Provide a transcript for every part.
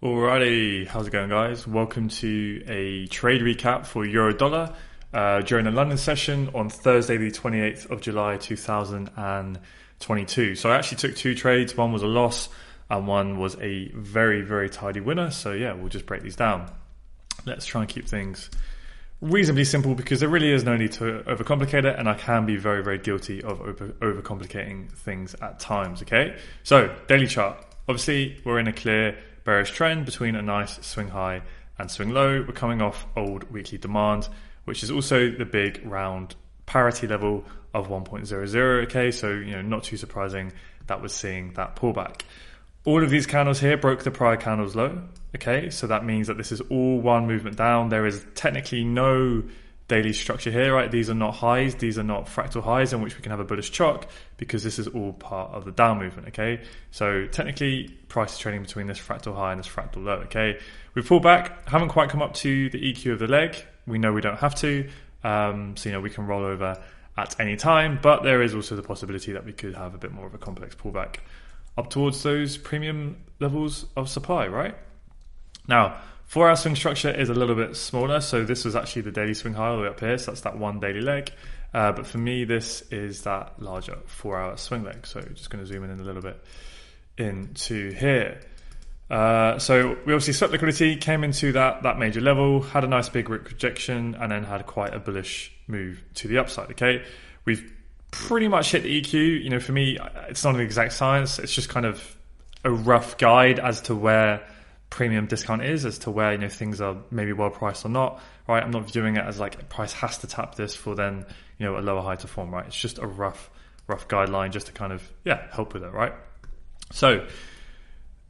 Alrighty, how's it going, guys? Welcome to a trade recap for Euro Dollar during the London session on Thursday, the 28th of July 2022. So I actually took two trades. One was a loss and one was a very, very tidy winner. So yeah, we'll just break these down. Let's try and keep things reasonably simple because there really is no need to overcomplicate it, and I can be very, very guilty of overcomplicating things at times. Okay, so daily chart. Obviously, we're in a clear bearish trend between a nice swing high and swing low. We're coming off old weekly demand, which is also the big round parity level of 1.00. Okay, so not too surprising that we're seeing that pullback. All of these candles here broke the prior candle's low. Okay, so that means that this is all one movement down. There is technically no daily structure here, right? These are not highs, these are not fractal highs in which we can have a bullish chock because this is all part of the down movement. Okay, so technically price is trading between this fractal high and this fractal low. Okay, we've pulled back, haven't quite come up to the EQ of the leg. We know we don't have to, so we can roll over at any time, but there is also the possibility that we could have a bit more of a complex pullback up towards those premium levels of supply, right? Now, 4-hour swing structure is a little bit smaller, so this was actually the daily swing high all the way up here, so that's that one daily leg. But for me, this is that larger 4-hour swing leg. So just going to zoom in a little bit into here. So we obviously swept liquidity, came into that major level, had a nice big rejection, and then had quite a bullish move to the upside. Okay, we've pretty much hit the EQ. For me, it's not an exact science. It's just kind of a rough guide as to where premium discount is, as to where things are maybe well priced or not, right? I'm not viewing it as like a price has to tap this for then a lower high to form, right? It's just a rough guideline just to kind of help with it, right? So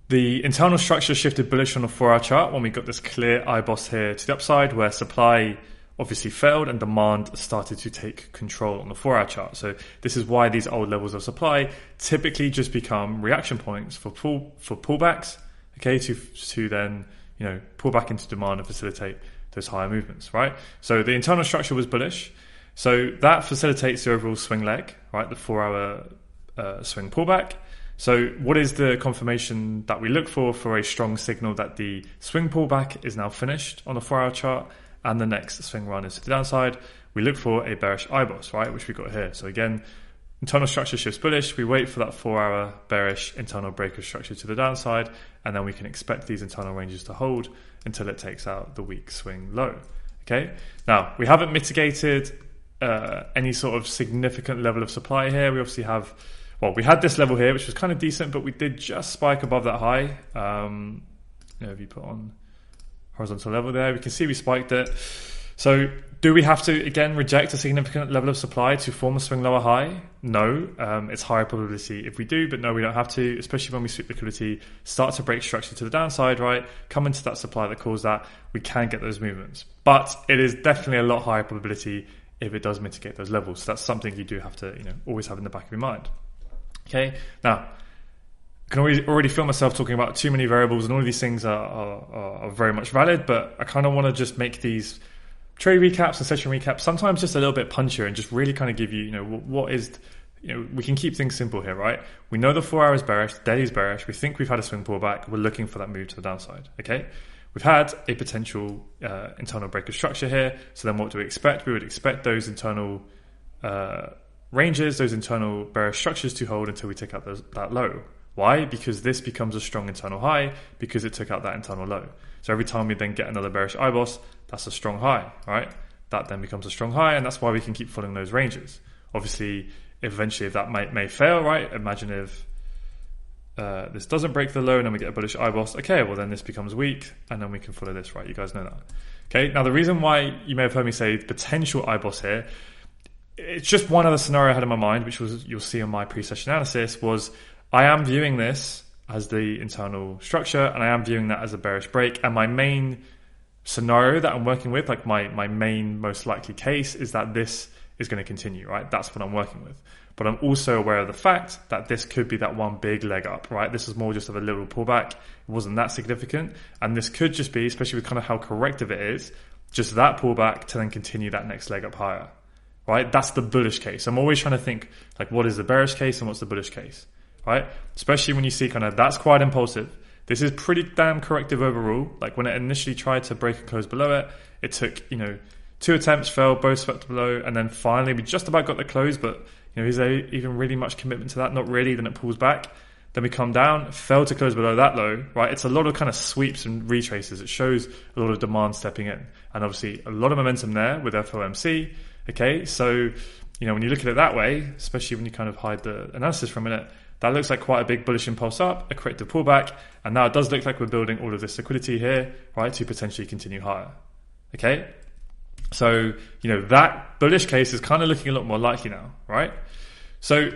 the internal structure shifted bullish on the 4-hour chart when we got this clear IBOS here to the upside, where supply obviously failed and demand started to take control on the 4-hour chart. So this is why these old levels of supply typically just become reaction points for pullbacks. Okay, to then pull back into demand and facilitate those higher movements, right? So the internal structure was bullish, so that facilitates the overall swing leg, right? The 4-hour swing pullback. So what is the confirmation that we look for a strong signal that the swing pullback is now finished on the 4-hour chart and the next swing run is to the downside? We look for a bearish IBOS, right, which we got here. So again, internal structure shifts bullish, we wait for that 4-hour bearish internal breaker structure to the downside, and then we can expect these internal ranges to hold until it takes out the weak swing low. Okay, now we haven't mitigated any sort of significant level of supply here. We obviously have, we had this level here, which was kind of decent, but we did just spike above that high. If you put on horizontal level there, we can see we spiked it. So do we have to, again, reject a significant level of supply to form a swing lower high? No, it's higher probability if we do, but no, we don't have to, especially when we sweep liquidity, start to break structure to the downside, right? Come into that supply that caused that, we can get those movements. But it is definitely a lot higher probability if it does mitigate those levels. So that's something you do have to, always have in the back of your mind. Okay, now, I can already feel myself talking about too many variables, and all of these things are very much valid, but I kind of want to just make these trade recaps and session recaps sometimes just a little bit punchier and just really kind of give you, what is, we can keep things simple here, right? We know the 4 hours bearish, the day is bearish. We think we've had a swing pullback. We're looking for that move to the downside. Okay, we've had a potential internal breaker structure here. So then what do we expect? We would expect those internal ranges, those internal bearish structures to hold until we take out that low. Why? Because this becomes a strong internal high because it took out that internal low. So every time we then get another bearish IBOS, that's a strong high, right? That then becomes a strong high, and that's why we can keep following those ranges. Obviously, eventually, if that may fail, right? Imagine if this doesn't break the low and then we get a bullish IBOS. Okay, well then this becomes weak, and then we can follow this, right? You guys know that. Okay, now the reason why you may have heard me say potential IBOS here, it's just one other scenario I had in my mind, which was you'll see on my pre-session analysis, was I am viewing this as the internal structure, and I am viewing that as a bearish break. And my main scenario that I'm working with, like my main most likely case, is that this is going to continue, right? That's what I'm working with. But I'm also aware of the fact that this could be that one big leg up, right? This is more just of a little pullback. It wasn't that significant. And this could just be, especially with kind of how corrective it is, just that pullback to then continue that next leg up higher, right? That's the bullish case. I'm always trying to think, like, what is the bearish case and what's the bullish case, right? Especially when you see kind of that's quite impulsive. This is pretty damn corrective overall. Like when it initially tried to break and close below it, it took, 2 attempts, failed, both swept below, and then finally we just about got the close, but is there even really much commitment to that? Not really. Then it pulls back. Then we come down, failed to close below that low, right? It's a lot of kind of sweeps and retraces. It shows a lot of demand stepping in. And obviously a lot of momentum there with FOMC. Okay, so, when you look at it that way, especially when you kind of hide the analysis for a minute, that looks like quite a big bullish impulse up, a corrective pullback. And now it does look like we're building all of this liquidity here, right, to potentially continue higher. Okay, so, that bullish case is kind of looking a lot more likely now, right? So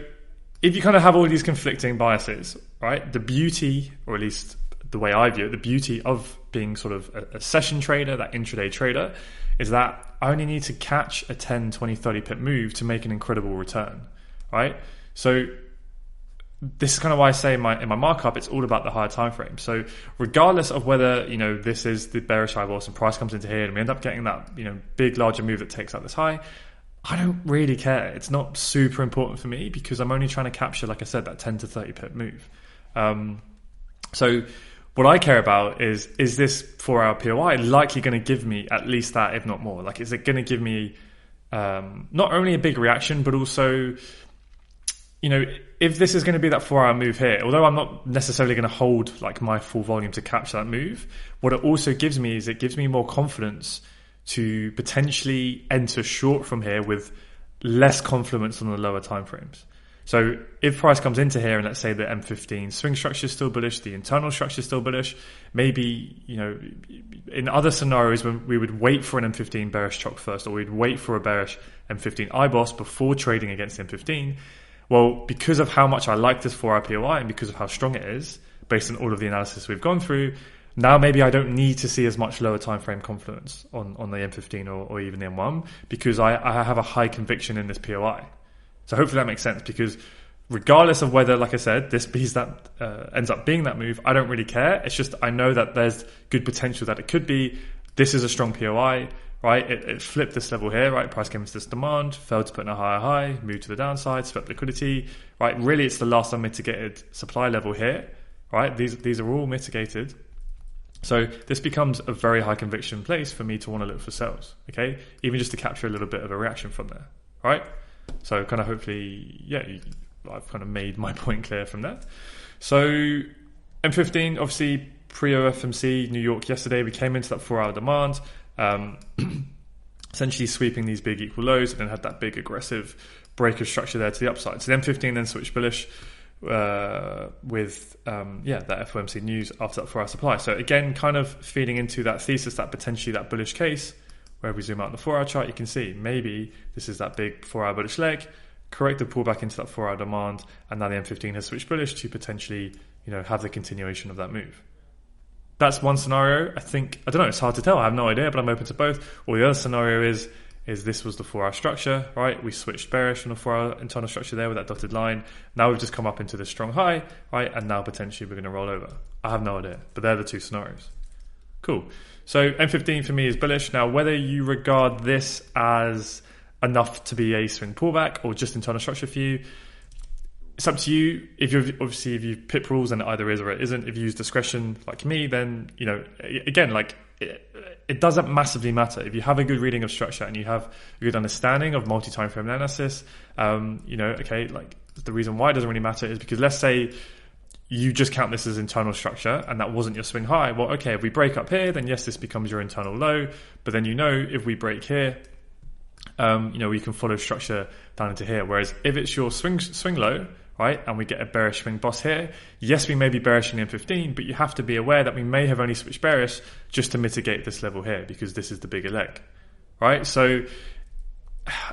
if you kind of have all these conflicting biases, right, the beauty, or at least the way I view it, the beauty of being sort of a session trader, that intraday trader, is that I only need to catch a 10, 20, 30 pip move to make an incredible return, right? So this is kind of why I say in my markup, it's all about the higher time frame. So regardless of whether, this is the bearish high boss and price comes into here and we end up getting that, big, larger move that takes out this high, I don't really care. It's not super important for me because I'm only trying to capture, like I said, that 10 to 30 pip move. So what I care about is this 4-hour POI likely going to give me at least that, if not more? Like, is it going to give me not only a big reaction, but also, if this is going to be that 4-hour move here, although I'm not necessarily going to hold like my full volume to capture that move, what it also gives me is it gives me more confidence to potentially enter short from here with less confluence on the lower time frames. So if price comes into here and let's say the M15 swing structure is still bullish, the internal structure is still bullish, maybe, in other scenarios when we would wait for an M15 bearish chop first, or we'd wait for a bearish M15 IBOS before trading against M15. Well, because of how much I like this 4-hour POI and because of how strong it is, based on all of the analysis we've gone through, now maybe I don't need to see as much lower time frame confluence on the M15 or even the M1 because I have a high conviction in this POI. So hopefully that makes sense because regardless of whether, like I said, this ends up being that move, I don't really care. It's just I know that there's good potential that it could be. This is a strong POI, right? It flipped this level here, right? Price came into this demand, failed to put in a higher high, moved to the downside, swept liquidity, right? Really, it's the last unmitigated supply level here, right? These are all mitigated. So this becomes a very high conviction place for me to want to look for sales, okay? Even just to capture a little bit of a reaction from there, right? So kind of hopefully, I've kind of made my point clear from that. So M15, obviously pre-OFMC, New York yesterday, we came into that 4-hour demand, essentially sweeping these big equal lows and then had that big aggressive break of structure there to the upside. So the M15 then switched bullish with that FOMC news after that 4-hour supply. So again, kind of feeding into that thesis that potentially that bullish case, where if we zoom out on the 4-hour chart, you can see maybe this is that big 4-hour bullish leg, corrective pullback into that 4-hour demand, and now the M15 has switched bullish to potentially, have the continuation of that move. That's one scenario. I don't know, it's hard to tell. I have no idea, but I'm open to both. Or the other scenario is this was the 4-hour structure, right? We switched bearish from the 4-hour internal structure there with that dotted line. Now we've just come up into this strong high, right? And now potentially we're going to roll over. I have no idea, but they're the two scenarios. Cool. So M15 for me is bullish. Now, whether you regard this as enough to be a swing pullback or just internal structure for you, it's up to you. If you pip rules, and it either is or it isn't. If you use discretion like me, then, again, like it doesn't massively matter. If you have a good reading of structure and you have a good understanding of multi-time frame analysis, like the reason why it doesn't really matter is because let's say you just count this as internal structure and that wasn't your swing high. Well, okay, if we break up here, then yes, this becomes your internal low. But then, if we break here, we can follow structure down into here. Whereas if it's your swing low, right, and we get a bearish swing boss here, yes, we may be bearish in the M15, but you have to be aware that we may have only switched bearish just to mitigate this level here because this is the bigger leg, right? So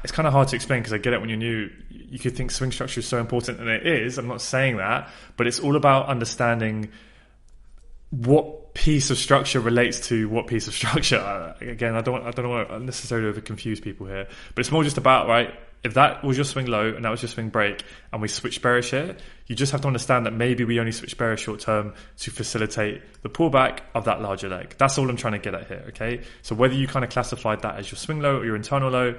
it's kind of hard to explain because I get it when you're new. You could think swing structure is so important, and it is. I'm not saying that, but it's all about understanding what piece of structure relates to what piece of structure. Again, I don't want to necessarily over confuse people here, but it's more just about, right, if that was your swing low and that was your swing break and we switched bearish here, you just have to understand that maybe we only switched bearish short term to facilitate the pullback of that larger leg. That's all I'm trying to get at here, okay? So whether you kind of classified that as your swing low or your internal low,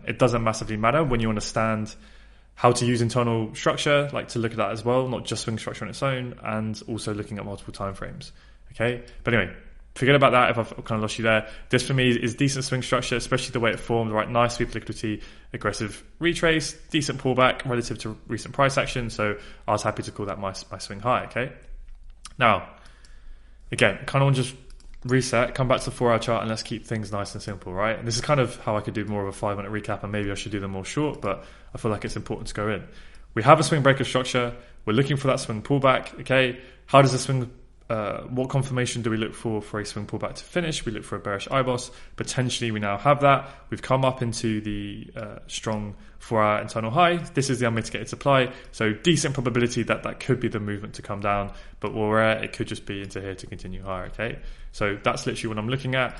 it doesn't massively matter when you understand how to use internal structure, like to look at that as well, not just swing structure on its own, and also looking at multiple time frames. Okay, but anyway, forget about that if I've kind of lost you there. This for me is decent swing structure, especially the way it formed, right? Nice sweep liquidity, aggressive retrace, decent pullback relative to recent price action. So I was happy to call that my swing high, okay? Now, again, kind of want to just reset, come back to the 4 hour chart, and let's keep things nice and simple, right? And this is kind of how I could do more of a 5 minute recap, and maybe I should do them more short, but I feel like it's important to go in. We have a swing breaker structure. We're looking for that swing pullback, okay? How does the swing, what confirmation do we look for a swing pullback to finish? We look for a bearish IBOS. Potentially we now have that. We've come up into the strong 4 hour internal high. This is the unmitigated supply. So decent probability that that could be the movement to come down, but where we're at, it could just be into here to continue higher, okay? So that's literally what I'm looking at.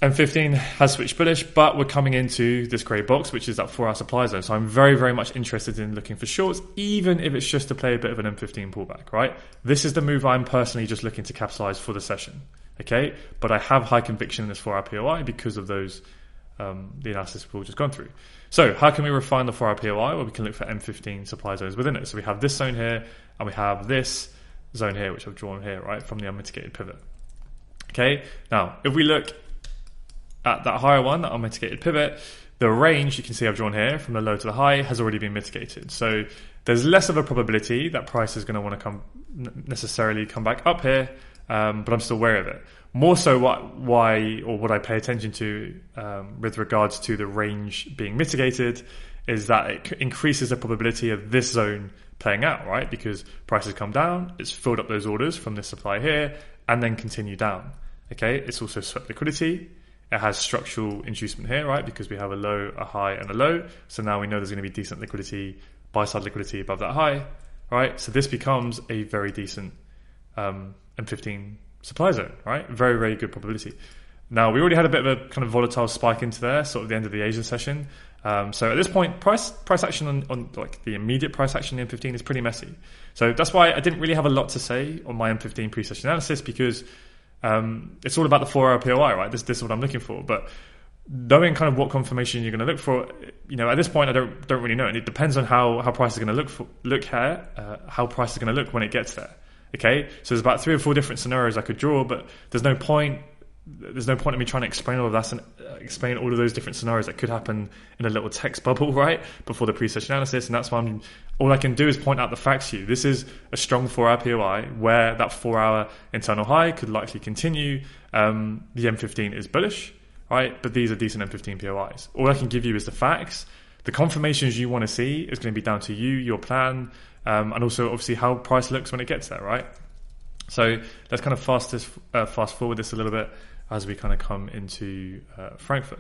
M15 has switched bullish, but we're coming into this grey box, which is that 4 hour supply zone. So I'm very, very much interested in looking for shorts, even if it's just to play a bit of an M15 pullback, right? This is the move I'm personally just looking to capitalize for the session, okay? But I have high conviction in this 4 hour POI because of those, the analysis we've all just gone through. So how can we refine the 4 hour POI? Well, we can look for M15 supply zones within it. So we have this zone here, and we have this zone here, which I've drawn here, right, from the unmitigated pivot. Okay, now if we look at that higher one, that unmitigated pivot, the range you can see I've drawn here from the low to the high has already been mitigated. So there's less of a probability that price is going to want to necessarily come back up here, but I'm still wary of it. More so what I pay attention to with regards to the range being mitigated is that it increases the probability of this zone playing out, right? Because prices come down, it's filled up those orders from this supply here, and then continue down. Okay, it's also swept liquidity. It has structural inducement here, right? Because we have a low, a high, and a low. So now we know there's going to be decent liquidity, buy-side liquidity above that high, right? So this becomes a very decent M15 supply zone, right? Very, very good probability. Now, we already had a bit of a kind of volatile spike into there, sort of the end of the Asian session. So at this point, price action on like the immediate price action in M15 is pretty messy. So that's why I didn't really have a lot to say on my M15 pre-session analysis, because it's all about the 4 hour POI, right? This is what I'm looking for. But knowing kind of what confirmation you're going to look for, you know, at this point I don't really know, and it depends on how price is going to look here, how price is going to look when it gets there. Okay, so there's about 3 or 4 different scenarios I could draw, but there's no point in me trying to explain all of that and explain all of those different scenarios that could happen in a little text bubble, right, before the pre-session analysis. And that's why all I can do is point out the facts to you. This is a strong 4 hour POI where that 4 hour internal high could likely continue. The M15 is bullish, right, but these are decent M15 POIs. All I can give you is the facts. The confirmations you want to see is going to be down to you, your plan, and also obviously how price looks when it gets there, right? So let's kind of fast forward this a little bit as we kind of come into Frankfurt.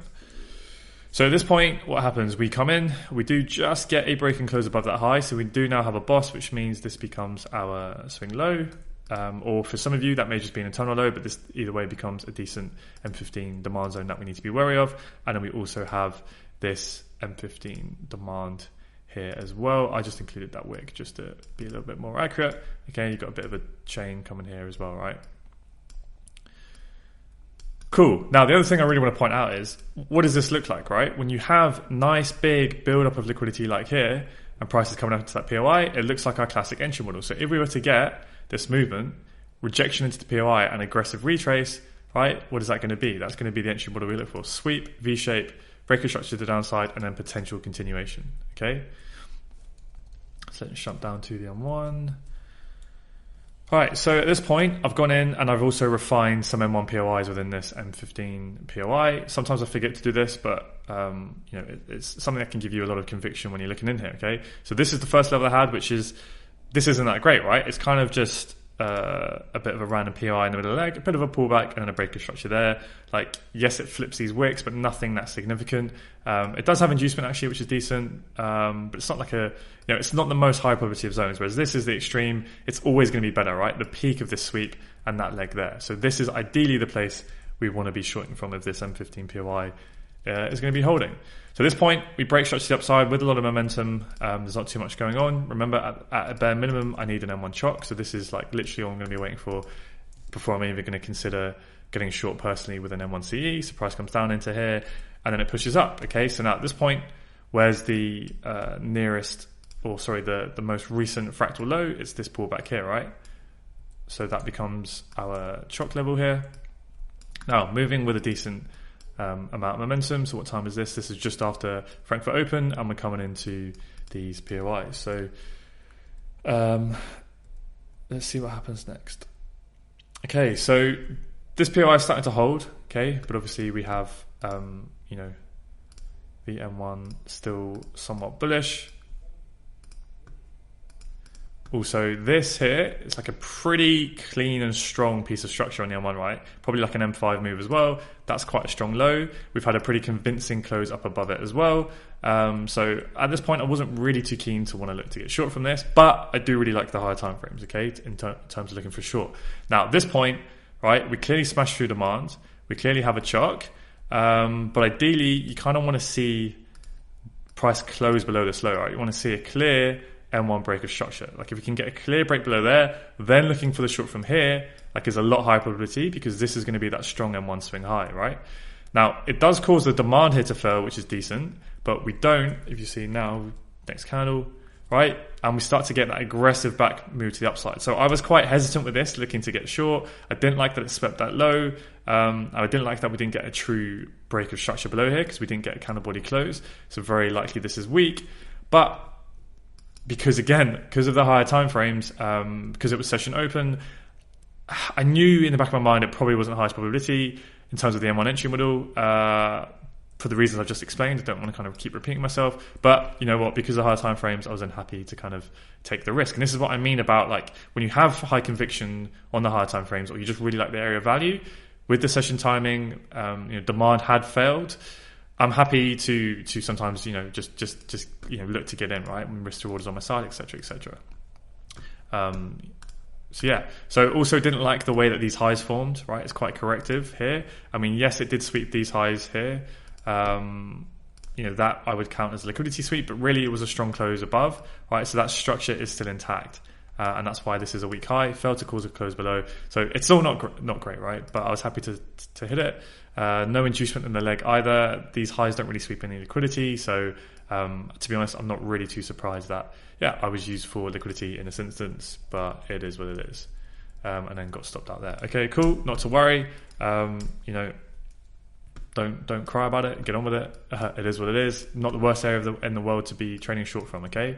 So at this point, what happens? We come in, we do just get a break and close above that high. So we do now have a boss, which means this becomes our swing low. Or for some of you, that may just be an internal low, but this either way becomes a decent M15 demand zone that we need to be wary of. And then we also have this M15 demand here as well. I just included that wick just to be a little bit more accurate. Okay, you've got a bit of a chain coming here as well, right? Cool. Now, the other thing I really want to point out is, what does this look like, right? When you have nice big build-up of liquidity like here, and prices coming up into that POI, it looks like our classic entry model. So if we were to get this movement, rejection into the POI and aggressive retrace, right, what is that going to be? That's going to be the entry model we look for. Sweep, V-shape, breaker structure to the downside, and then potential continuation, okay? So let's jump down to the M1. All right, so at this point, I've gone in and I've also refined some M1 POIs within this M15 POI. Sometimes I forget to do this, but you know, it's something that can give you a lot of conviction when you're looking in here, okay? So this is the first level I had, which is, this isn't that great, right? It's kind of just a bit of a random POI in the middle of the leg, a bit of a pullback, and then a breaker structure there. Like, yes, it flips these wicks, but nothing that significant. It does have inducement actually, which is decent, but it's not like it's not the most high probability of zones, whereas this is the extreme. It's always going to be better, right? The peak of this sweep and that leg there. So this is ideally the place we want to be shorting from if this M15 POI is going to be holding. So at this point, we break structure to the upside with a lot of momentum. There's not too much going on. Remember, at a bare minimum, I need an M1 chock. So this is like literally all I'm going to be waiting for before I'm even going to consider getting short personally with an M1 CE. So price comes down into here and then it pushes up. Okay, so now at this point, Where's the nearest, or sorry, the most recent fractal low? It's this pullback here, right? So that becomes our choke level here. Now, moving with a decent amount of momentum. So what time is this? This is just after Frankfurt Open, and we're coming into these POIs. So let's see what happens next. Okay, so this POI is starting to hold, okay, but obviously we have, you know, the M1 still somewhat bullish. Also, this here is like a pretty clean and strong piece of structure on the M1, right? Probably like an M5 move as well. That's quite a strong low. We've had a pretty convincing close up above it as well. So at this point, I wasn't really too keen to want to look to get short from this, but I do really like the higher time frames, okay, in terms of looking for short. Now, at this point, right, we clearly smashed through demand. We clearly have a choke, but ideally, you kind of want to see price close below this low, right? You want to see a clear M1 break of structure. Like if we can get a clear break below there, then looking for the short from here, like is a lot higher probability because this is going to be that strong M1 swing high, right? Now, it does cause the demand here to fail, which is decent, but we don't, if you see now, next candle, right? And we start to get that aggressive back move to the upside. So I was quite hesitant with this, looking to get short. I didn't like that it swept that low. I didn't like that we didn't get a true break of structure below here because we didn't get a candle body close. So very likely this is weak. But because of the higher time frames, because it was session open, I knew in the back of my mind it probably wasn't the highest probability in terms of the M1 entry model. For the reasons I've just explained, I don't want to kind of keep repeating myself. But you know what? Because of higher time frames, I was then happy to kind of take the risk. And this is what I mean about like when you have high conviction on the higher time frames, or you just really like the area of value with the session timing, demand had failed. I'm happy to sometimes, just look to get in, right? When risk to reward is on my side, etc., etc. So also didn't like the way that these highs formed, right? It's quite corrective here. I mean, yes, it did sweep these highs here. That I would count as a liquidity sweep, but really it was a strong close above, right? So that structure is still intact. And that's why this is a weak high, failed to cause a close below. So it's still not great, right? But I was happy to hit it. No inducement in the leg either. These highs don't really sweep any liquidity. So to be honest, I'm not really too surprised that, I was used for liquidity in this instance, but it is what it is. And then got stopped out there. Okay, cool. Not to worry. Don't cry about it. Get on with it. It is what it is. Not the worst area in the world to be trading short from, okay?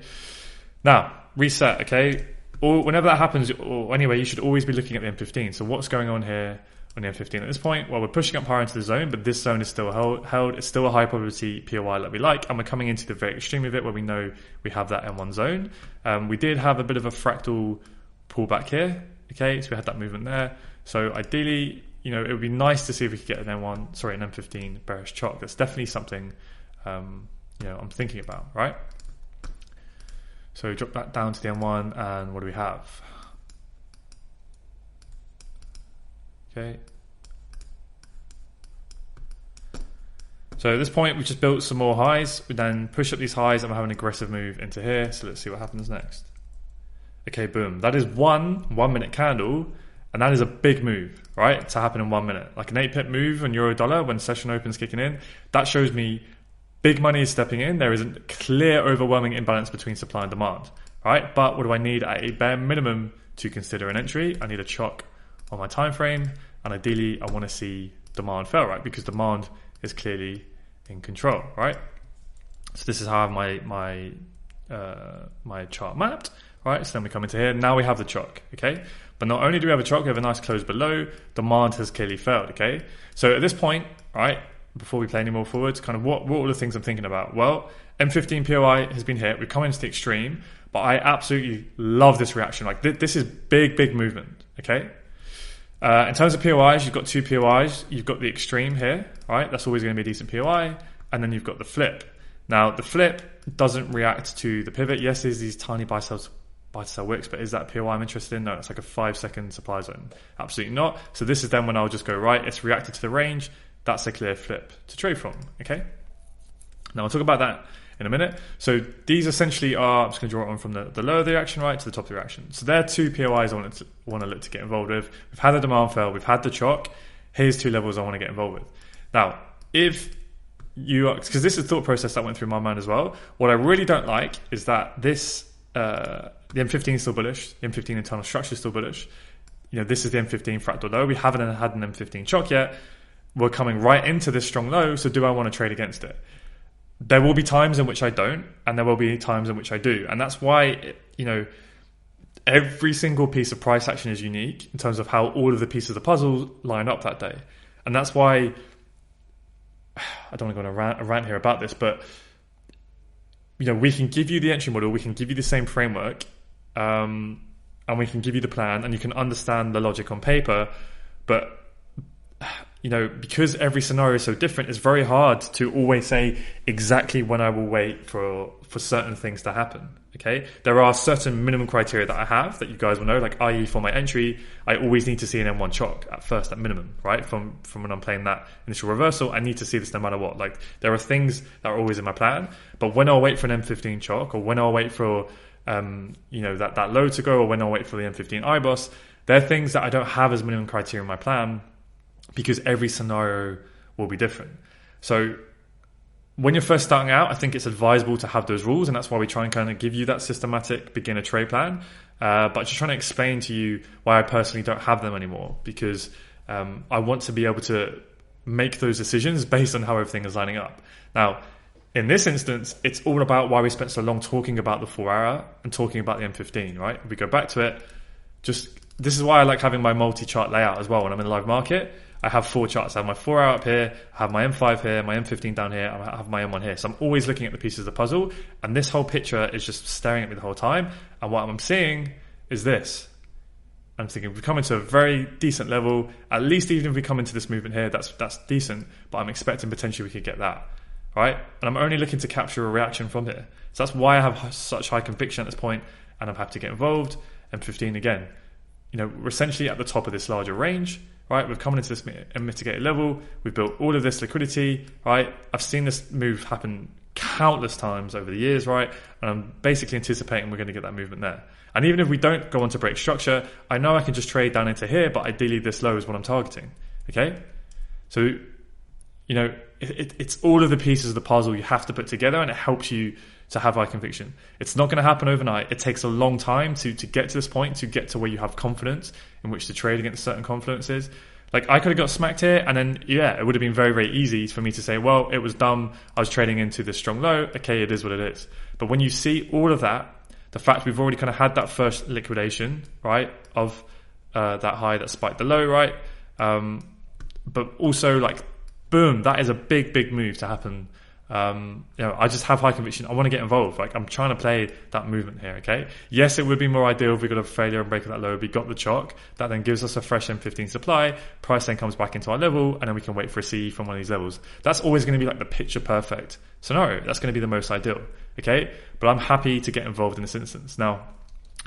Now, reset, okay? Or whenever that happens, or anyway, you should always be looking at the M15. So what's going on here on the M15 at this point? Well, we're pushing up higher into the zone, but this zone is still held. It's still a high probability POI like we like, and we're coming into the very extreme of it where we know we have that M1 zone. We did have a bit of a fractal pullback here, okay? So we had that movement there. So ideally, it would be nice to see if we could get an M15 bearish chalk. That's definitely something, I'm thinking about, right? So drop that down to the M1, and what do we have? Okay. So at this point, we just built some more highs. We then push up these highs, and we're having an aggressive move into here. So let's see what happens next. Okay, boom. That is one 1 minute candle, and that is a big move, right? To happen in 1 minute. Like an 8-pip move on euro dollar when session opens kicking in. That shows me big money is stepping in. There is a clear, overwhelming imbalance between supply and demand, right? But what do I need at a bare minimum to consider an entry? I need a chock on my time frame, and ideally, I want to see demand fail, right? Because demand is clearly in control, right? So this is how I have my chart mapped, right? So then we come into here. Now we have the chock, okay? But not only do we have a chock, we have a nice close below. Demand has clearly failed, okay? So at this point, right, before we play any more forwards, kind of what are the things I'm thinking about? Well, M15 POI has been hit. We've come into the extreme, but I absolutely love this reaction. Like this is big movement, okay? In terms of POIs, you've got two POIs. You've got the extreme here, right? That's always going to be a decent POI. And then you've got the flip. Now, the flip doesn't react to the pivot. Yes, there's these tiny buy to sell wicks, but is that POI I'm interested in? No, it's like a 5-second supply zone. Absolutely not. So this is then when I'll just go, right, it's reacted to the range. That's a clear flip to trade from, okay? Now, I'll talk about that in a minute. So these essentially are, I'm just going to draw it on from the low of the reaction, right, to the top of the reaction. So there are two POIs I want to look to get involved with. We've had the demand fail. We've had the chock. Here's two levels I want to get involved with. Now, if because this is the thought process that went through my mind as well. What I really don't like is that the M15 is still bullish, the M15 internal structure is still bullish. This is the M15 fractal low. We haven't had an M15 chock yet. We're coming right into this strong low, so do I want to trade against it? There will be times in which I don't, and there will be times in which I do. And that's why, every single piece of price action is unique in terms of how all of the pieces of the puzzle line up that day. And that's why, I don't want to go on a rant here about this, but, we can give you the entry model, we can give you the same framework, and we can give you the plan, and you can understand the logic on paper, but because every scenario is so different, it's very hard to always say exactly when I will wait for certain things to happen. Okay, there are certain minimum criteria that I have that you guys will know, like i.e. for my entry, I always need to see an M1 chock at first, at minimum, right? From when I'm playing that initial reversal, I need to see this no matter what. Like, there are things that are always in my plan, but when I'll wait for an M15 chock, or when I'll wait for that low to go, or when I'll wait for the M15 IBOS, they're things that I don't have as minimum criteria in my plan, because every scenario will be different. So when you're first starting out, I think it's advisable to have those rules, and that's why we try and kind of give you that systematic beginner trade plan. But just trying to explain to you why I personally don't have them anymore, because I want to be able to make those decisions based on how everything is lining up. Now, in this instance, it's all about why we spent so long talking about the 4-hour and talking about the M15, right? If we go back to it, this is why I like having my multi-chart layout as well when I'm in the live market. I have 4 charts. I have my 4-hour up here, I have my M5 here, my M15 down here, I have my M1 here. So I'm always looking at the pieces of the puzzle, and this whole picture is just staring at me the whole time. And what I'm seeing is this. I'm thinking, if we come into a very decent level, at least even if we come into this movement here, that's decent, but I'm expecting potentially we could get that, right? And I'm only looking to capture a reaction from here. So that's why I have such high conviction at this point, and I'm happy to get involved. M15 again, we're essentially at the top of this larger range. Right, we've come into this mitigated level. We've built all of this liquidity. Right, I've seen this move happen countless times over the years. Right, and I'm basically anticipating we're going to get that movement there. And even if we don't go on to break structure, I know I can just trade down into here. But ideally, this low is what I'm targeting. Okay, so it's all of the pieces of the puzzle you have to put together, and it helps you to have high conviction. It's not going to happen overnight. It takes a long time to get to this point, to get to where you have confidence in which to trade against certain confidences. Like, I could have got smacked here, and then, it would have been very, very easy for me to say, well, it was dumb. I was trading into this strong low. Okay, it is what it is. But when you see all of that, the fact we've already kind of had that first liquidation, right, of that high that spiked the low, right? But also, like, boom, that is a big, big move to happen. I just have high conviction. I want to get involved. Like, I'm trying to play that movement here. Okay. Yes, it would be more ideal if we got a failure and break of that low. We got the chock. That then gives us a fresh M15 supply. Price then comes back into our level, and then we can wait for a CE from one of these levels. That's always going to be like the picture perfect scenario. That's going to be the most ideal. Okay. But I'm happy to get involved in this instance. Now,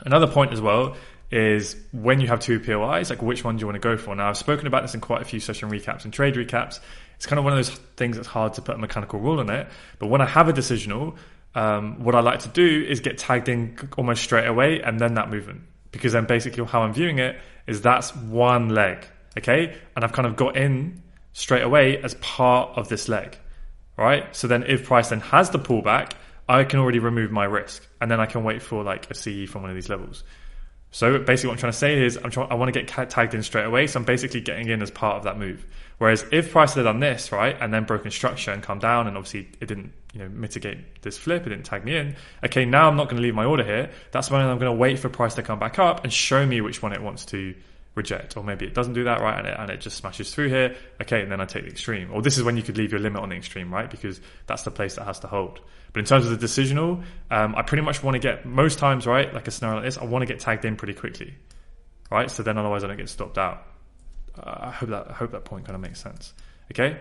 another point as well is when you have 2 POIs, like, which one do you want to go for? Now, I've spoken about this in quite a few session recaps and trade recaps. It's kind of one of those things that's hard to put a mechanical rule on it. But when I have a decisional, what I like to do is get tagged in almost straight away, and then that movement. Because then basically how I'm viewing it is that's one leg, okay? And I've kind of got in straight away as part of this leg, right? So then if price then has the pullback, I can already remove my risk, and then I can wait for like a CE from one of these levels. So basically what I'm trying to say is I want to get tagged in straight away. So I'm basically getting in as part of that move. Whereas if price had done this, right, and then broken structure and come down, and obviously it didn't mitigate this flip, it didn't tag me in. Okay, now I'm not going to leave my order here. That's when I'm going to wait for price to come back up and show me which one it wants to reject. Or maybe it doesn't do that, right, and it just smashes through here. Okay, and then I take the extreme. Or this is when you could leave your limit on the extreme, right, because that's the place that has to hold. But in terms of the decisional, I pretty much want to get, most times, right, like a scenario like this, I want to get tagged in pretty quickly, right? So then otherwise I don't get stopped out. I hope that point kind of makes sense. Okay?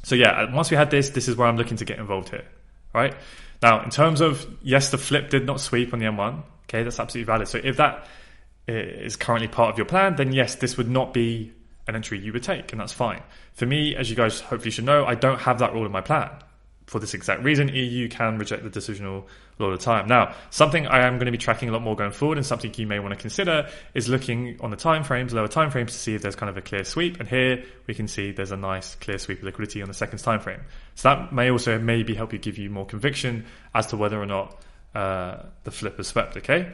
So yeah, once we had this is where I'm looking to get involved here, right? Now, in terms of, yes, the flip did not sweep on the M1. Okay, that's absolutely valid. So if that is currently part of your plan, then yes, this would not be an entry you would take, and that's fine. For me, as you guys hopefully should know, I don't have that rule in my plan. for this exact reason. EU can reject the decisional a lot of the time. Now, something I am going to be tracking a lot more going forward, and something you may want to consider, is looking on the timeframes, lower timeframes, to see if there's kind of a clear sweep. And here we can see there's a nice clear sweep of liquidity on the seconds time frame. So that may also maybe help you, give you more conviction as to whether or not the flip has swept. Okay.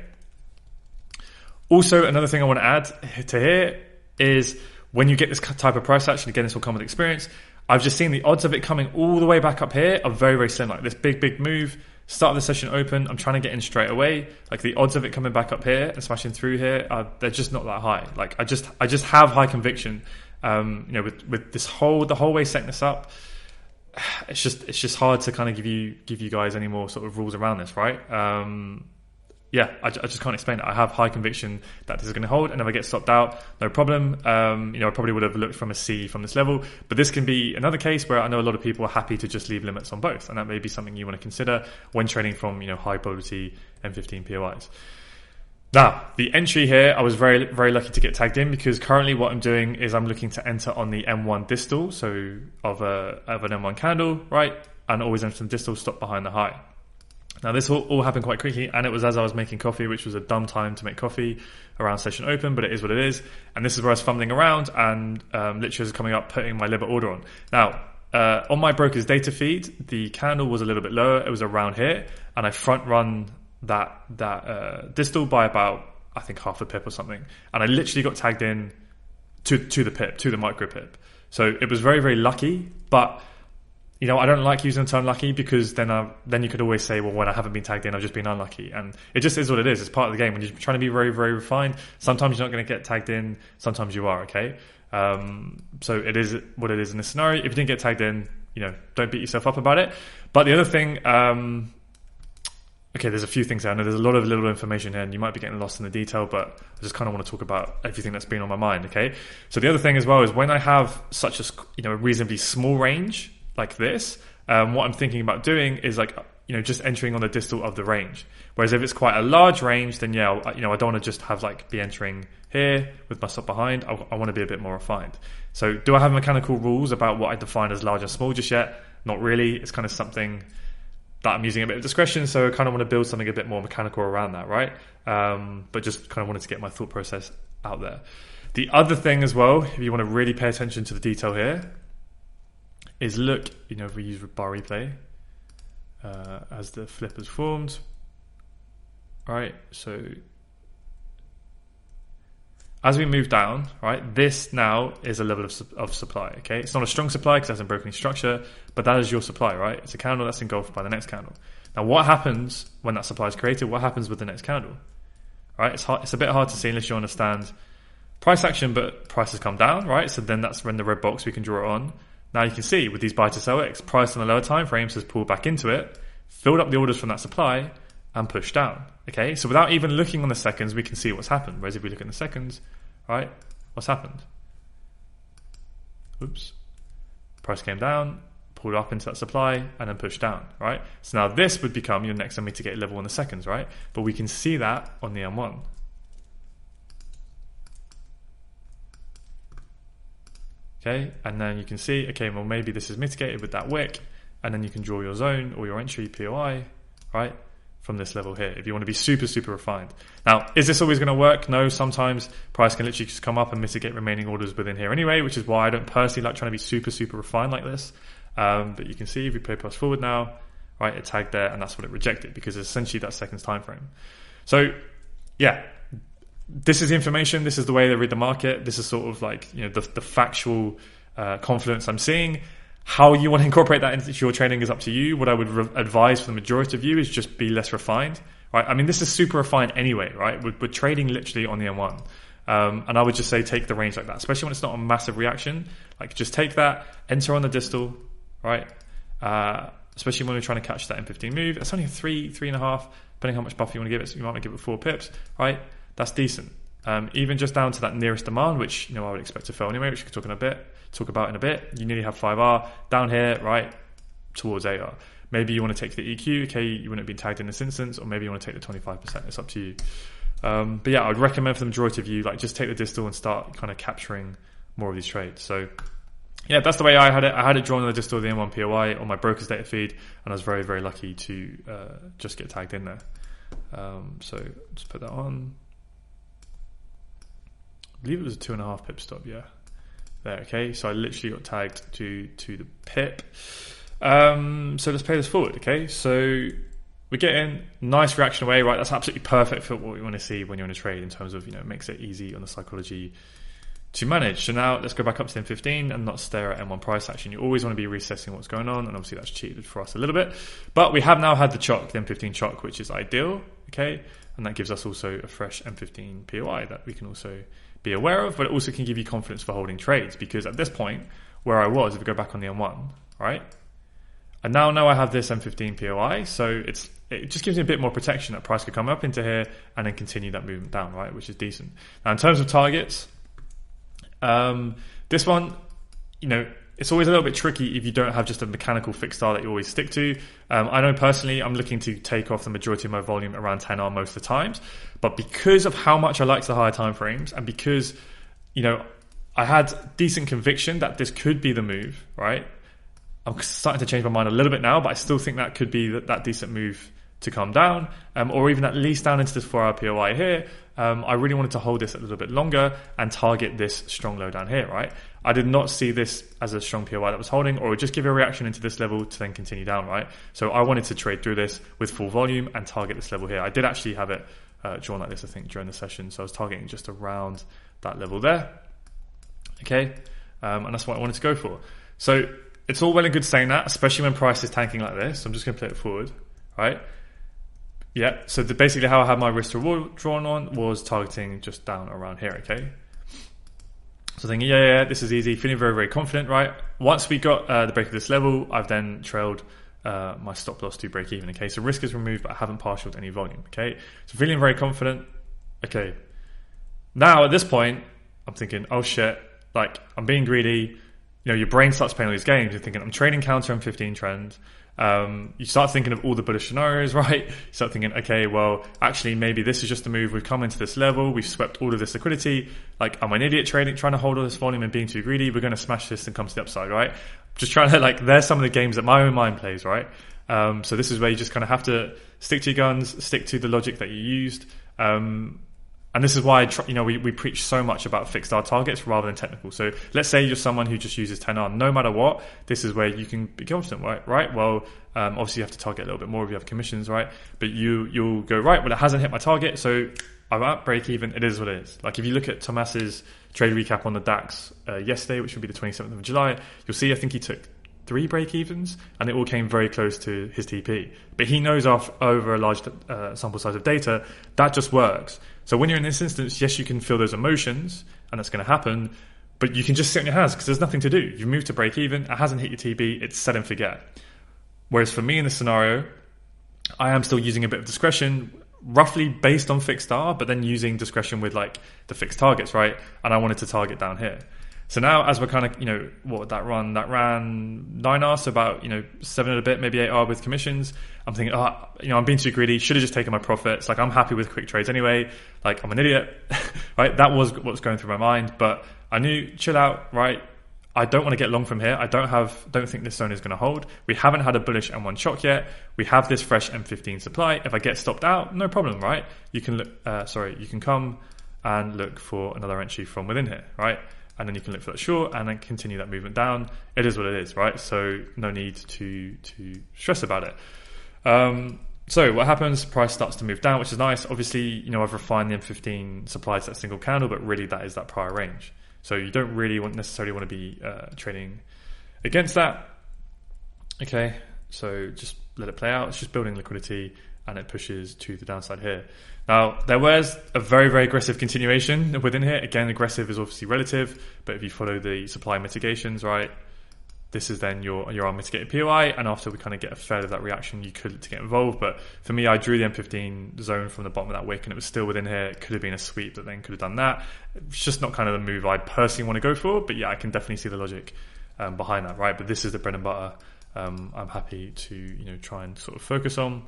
Also, another thing I want to add to here is when you get this type of price action, again, this will come with experience. I've just seen the odds of it coming all the way back up here are very, very slim. Like this big move, start of the session open, I'm trying to get in straight away. Like the odds of it coming back up here and smashing through here, they're just not that high. Like I just have high conviction. With the whole way setting this up, it's just hard to kind of give you guys any more sort of rules around this, right? I just can't explain it. I have high conviction that this is going to hold, and if I get stopped out, no problem. I probably would have looked from a C from this level, but this can be another case where I know a lot of people are happy to just leave limits on both, and that may be something you want to consider when trading from high probability M15 POIs. Now, the entry here, I was very, very lucky to get tagged in, because currently what I'm doing is I'm looking to enter on the M1 distal, so of an M1 candle, right? And always enter the distal, stop behind the high. Now, this all happened quite quickly, and it was as I was making coffee, which was a dumb time to make coffee around session open, but it is what it is. And this is where I was fumbling around, and literally was coming up, putting my limit order on. Now, on my broker's data feed, the candle was a little bit lower. It was around here, and I front run that distal by about, I think, half a pip or something. And I literally got tagged in to the pip, to the micro pip. So it was very, very lucky, but I don't like using the term lucky, because then you could always say, well, when I haven't been tagged in, I've just been unlucky. And it just is what it is. It's part of the game. When you're trying to be very, very refined, sometimes you're not going to get tagged in. Sometimes you are, okay? So it is what it is in this scenario. If you didn't get tagged in, don't beat yourself up about it. But the other thing, okay, there's a few things there. I know there's a lot of little information here, and you might be getting lost in the detail, but I just kind of want to talk about everything that's been on my mind, okay? So the other thing as well is when I have such a reasonably small range like this, what I'm thinking about doing is just entering on the distal of the range. Whereas if it's quite a large range, then I don't want to just have be entering here with my stop behind. I want to be a bit more refined. So do I have mechanical rules about what I define as large and small just yet? Not really. It's kind of something that I'm using a bit of discretion. So I kind of want to build something a bit more mechanical around that, right? But just kind of wanted to get my thought process out there. The other thing as well, if you want to really pay attention to the detail here, is look, if we use bar replay as the flip has formed. Right, so as we move down, right, this now is a level of supply, okay? It's not a strong supply because it hasn't broken any structure, but that is your supply, right? It's a candle that's engulfed by the next candle. Now, what happens when that supply is created? What happens with the next candle? Right, it's a bit hard to see unless you understand price action, but prices come down, right? So then that's when the red box, we can draw it on. Now you can see with these buy to sell X, price on the lower time frames has pulled back into it, filled up the orders from that supply, and pushed down. Okay, so without even looking on the seconds, we can see what's happened. Whereas if we look at the seconds, right, what's happened? Oops, price came down, pulled up into that supply, and then pushed down. Right, so now this would become your next unmitigated level in the seconds, right? But we can see that on the M1. Okay, and then you can see, okay, well, maybe this is mitigated with that wick, and then you can draw your zone or your entry POI, right, from this level here, if you want to be super, super refined. Now, is this always going to work? No, sometimes price can literally just come up and mitigate remaining orders within here anyway, which is why I don't personally like trying to be super, super refined like this. But you can see if we play price forward now, right, it tagged there, and that's what it rejected, because it's essentially that seconds time frame. So, yeah. This is the information. This is the way they read the market. This is sort of the factual confluence I'm seeing. How you want to incorporate that into your trading is up to you. What I would advise for the majority of you is just be less refined, right? I mean, this is super refined anyway, right? We're trading literally on the M1. And I would just say take the range like that, especially when it's not a massive reaction. Just take that, enter on the distal, right? Especially when we're trying to catch that M15 move. It's only a 3.5, depending how much buffer you want to give it. So you might want to give it 4 pips, right? That's decent. Even just down to that nearest demand, which I would expect to fail anyway, which we can talk about in a bit. You nearly have 5R down here, right, towards 8R. Maybe you want to take the EQ. Okay, you wouldn't have been tagged in this instance, or maybe you want to take the 25%. It's up to you. But yeah, I would recommend for the majority of you, just take the distal and start kind of capturing more of these trades. So yeah, that's the way I had it. I had it drawn on the distal of the M1 POI on my broker's data feed, and I was very, very lucky to just get tagged in there. So just put that on. I believe it was a 2.5 pip stop, yeah. There, okay. So I literally got tagged to the pip. So let's play this forward, okay. So we get in, nice reaction away, right? That's absolutely perfect for what we want to see when you're in a trade in terms of, it makes it easy on the psychology to manage. So now let's go back up to the M15 and not stare at M1 price action. You always want to be reassessing what's going on, and obviously that's cheated for us a little bit. But we have now had the chock, the M15 chock, which is ideal, okay? And that gives us also a fresh M15 POI that we can also be aware of, but it also can give you confidence for holding trades, because at this point, where I was, if we go back on the M1, right? And now I have this M15 POI, so it just gives me a bit more protection that price could come up into here and then continue that movement down, right? Which is decent. Now, in terms of targets, this one, it's always a little bit tricky if you don't have just a mechanical fixed star that you always stick to. I know personally I'm looking to take off the majority of my volume around 10R most of the times, but because of how much I like the higher time frames, and because I had decent conviction that this could be the move, right? I'm starting to change my mind a little bit now, but I still think that could be that decent move to come down, or even at least down into this 4-hour POI here. I really wanted to hold this a little bit longer and target this strong low down here, right? I did not see this as a strong POI that was holding, or just give a reaction into this level to then continue down, right? So I wanted to trade through this with full volume and target this level here. I did actually have it drawn like this, I think, during the session. So I was targeting just around that level there, okay? And that's what I wanted to go for. So it's all well and good saying that, especially when price is tanking like this. So I'm just going to play it forward, right? Yeah, so basically how I had my risk reward drawn on was targeting just down around here, okay? So thinking, yeah, this is easy, feeling very, very confident, right? Once we got the break of this level, I've then trailed my stop loss to break even, okay? So risk is removed, but I haven't partialed any volume, okay? So feeling very confident, okay. Now at this point, I'm thinking, oh shit, like I'm being greedy. Your brain starts playing all these games. You're thinking, I'm trading counter M15 trend. You start thinking of all the bullish scenarios, right? You start thinking, okay, well, actually, maybe this is just a move. We've come into this level. We've swept all of this liquidity. Like, I'm an idiot trying to hold all this volume and being too greedy. We're going to smash this and come to the upside, right? Just trying to, there's some of the games that my own mind plays, right? So this is where you just kind of have to stick to your guns, stick to the logic that you used. And this is why we preach so much about fixed R targets rather than technical. So let's say you're someone who just uses 10R. No matter what, this is where you can be confident, right? Well, obviously you have to target a little bit more if you have commissions, right? But you'll go, right, well, it hasn't hit my target, so I'm at break even. It is what it is. Like if you look at Tomas's trade recap on the DAX yesterday, which would be the 27th of July, you'll see I think he took 3 break evens and it all came very close to his TP. But he knows over a large sample size of data, that just works. So when you're in this instance, yes, you can feel those emotions and that's going to happen, but you can just sit on your hands because there's nothing to do. You've moved to break even, it hasn't hit your TP, it's set and forget. Whereas for me in this scenario, I am still using a bit of discretion, roughly based on fixed R, but then using discretion with the fixed targets, right? And I wanted to target down here. So now as we're kind of, what would that run? That ran 9R, so about, 7 and a bit, maybe 8R with commissions. I'm thinking, I'm being too greedy. Should have just taken my profits. I'm happy with quick trades anyway. I'm an idiot, right? That was what was going through my mind. But I knew, chill out, right? I don't want to get long from here. I don't think this zone is going to hold. We haven't had a bullish M1 shock yet. We have this fresh M15 supply. If I get stopped out, no problem, right? You can you can come and look for another entry from within here, right? And then you can look for that short and then continue that movement down. It is what it is, right? So no need to stress about it. So what happens? Price starts to move down, which is nice. Obviously, I've refined the M15 supply to that single candle, but really that is that prior range. So you don't really necessarily want to be trading against that. Okay, so just let it play out. It's just building liquidity and it pushes to the downside here. Now, there was a very, very aggressive continuation within here. Again, aggressive is obviously relative, but if you follow the supply mitigations, right, this is then your unmitigated POI, and after we kind of get a fair of that reaction, you could to get involved. But for me, I drew the M15 zone from the bottom of that wick, and it was still within here. It could have been a sweep that then could have done that. It's just not kind of the move I personally want to go for, but yeah, I can definitely see the logic behind that, right? But this is the bread and butter I'm happy to try and sort of focus on.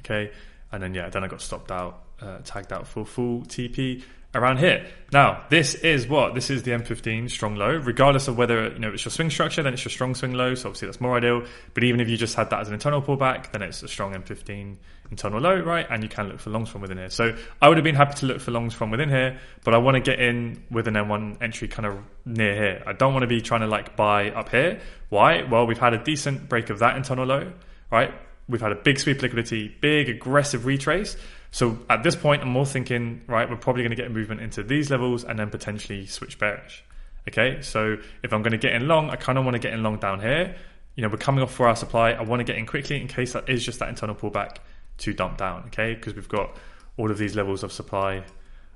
Okay, and then I got stopped out, tagged out for full TP around here. Now, this is what? This is the M15 strong low, regardless of whether it's your swing structure, then it's your strong swing low, so obviously that's more ideal. But even if you just had that as an internal pullback, then it's a strong M15 internal low, right? And you can look for longs from within here. So I would have been happy to look for longs from within here, but I want to get in with an M1 entry kind of near here. I don't want to be trying to like buy up here. Why? Well, we've had a decent break of that internal low, right? We've had a big sweep liquidity, big aggressive retrace. So at this point, I'm more thinking, right, we're probably going to get a movement into these levels and then potentially switch bearish. Okay, so if I'm going to get in long, I kind of want to get in long down here. We're coming off 4 hour supply. I want to get in quickly in case that is just that internal pullback to dump down, okay? Because we've got all of these levels of supply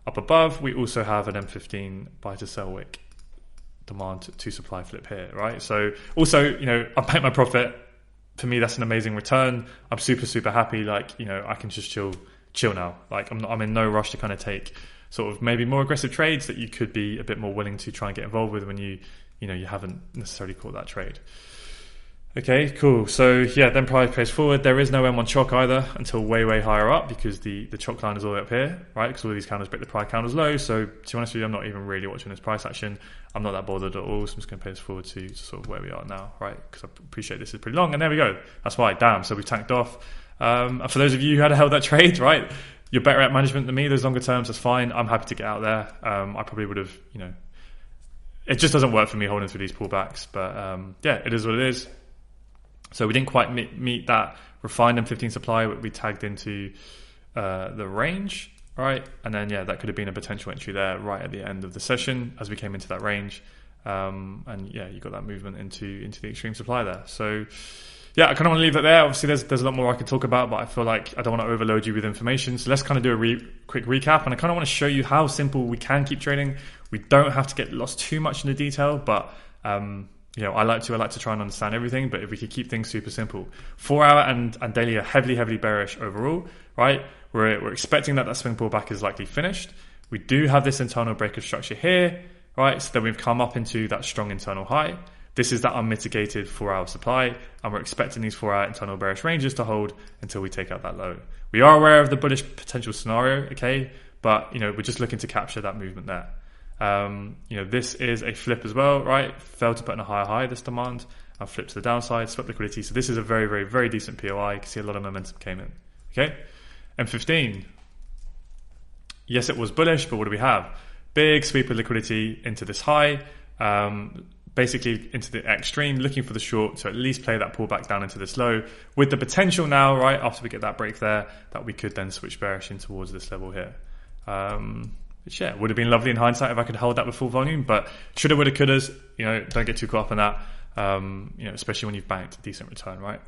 up above. We also have an M15 buy to sell wick demand to supply flip here, right? So also, I paid my profit. For me, that's an amazing return. I'm super, super happy. Like, I can just chill now. Like I'm in no rush to kind of take sort of maybe more aggressive trades that you could be a bit more willing to try and get involved with when you haven't necessarily caught that trade. Okay, cool. So yeah, then price plays forward. There is no M1 chock either until way, way higher up because the chock line is all the way up here, right? Because all of these candles break the price candles low. So to be honest with you, I'm not even really watching this price action. I'm not that bothered at all. So I'm just going to play this forward to sort of where we are now, right? Because I appreciate this is pretty long. And there we go. That's why, damn. So we've tanked off. And for those of you who had held that trade, right? You're better at management than me. Those longer terms, that's fine. I'm happy to get out there. I probably would have, it just doesn't work for me holding through these pullbacks. But yeah, it is what it is. So we didn't quite meet that refined M15 supply we tagged into the range, right? And then, yeah, that could have been a potential entry there right at the end of the session as we came into that range. And yeah, you got that movement into the extreme supply there. So yeah, I kind of want to leave that there. Obviously, there's a lot more I could talk about, but I feel like I don't want to overload you with information. So let's kind of do a quick recap. And I kind of want to show you how simple we can keep trading. We don't have to get lost too much in the detail, but I like to try and understand everything, but if we could keep things super simple. 4 hour and daily are heavily bearish overall, right? We're expecting that swing pullback is likely finished. We do have this internal break of structure here, right? So then we've come up into that strong internal high. This is that unmitigated 4 hour supply, and we're expecting these 4 hour internal bearish ranges to hold until we take out that low. We are aware of the bullish potential scenario, okay? But, we're just looking to capture that movement there. This is a flip as well, right? Failed to put in a higher high, this demand, and flip to the downside, swept liquidity. So this is a very, very, very decent POI. You can see a lot of momentum came in. Okay, M15. Yes, it was bullish, but what do we have? Big sweep of liquidity into this high, basically into the extreme, looking for the short to at least play that pullback down into this low, with the potential now, right, after we get that break there, that we could then switch bearish in towards this level here. Which, yeah, would have been lovely in hindsight if I could hold that with full volume, but shoulda, woulda, couldas, don't get too caught up in that, especially when you've banked a decent return, right?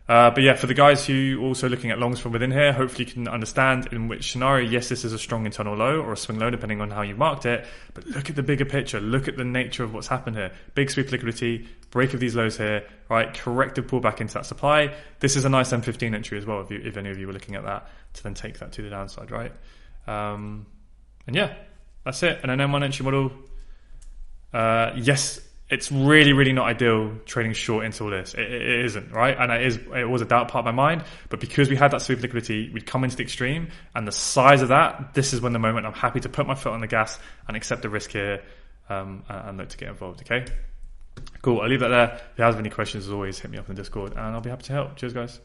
But yeah, for the guys who also looking at longs from within here, hopefully you can understand in which scenario, yes, this is a strong internal low or a swing low, depending on how you marked it, but look at the bigger picture, look at the nature of what's happened here. Big sweep liquidity, break of these lows here, right? Corrective pullback into that supply. This is a nice M15 entry as well, if any of you were looking at that, to then take that to the downside, right? And yeah, that's it. And an M1 entry model, yes, it's really, really not ideal trading short into all this. It isn't, right? And it was a doubt part of my mind. But because we had that sweep liquidity, we'd come into the extreme. And the size of that, this is when the moment I'm happy to put my foot on the gas and accept the risk here and look to get involved, okay? Cool, I'll leave that there. If you have any questions, as always, hit me up in the Discord and I'll be happy to help. Cheers, guys.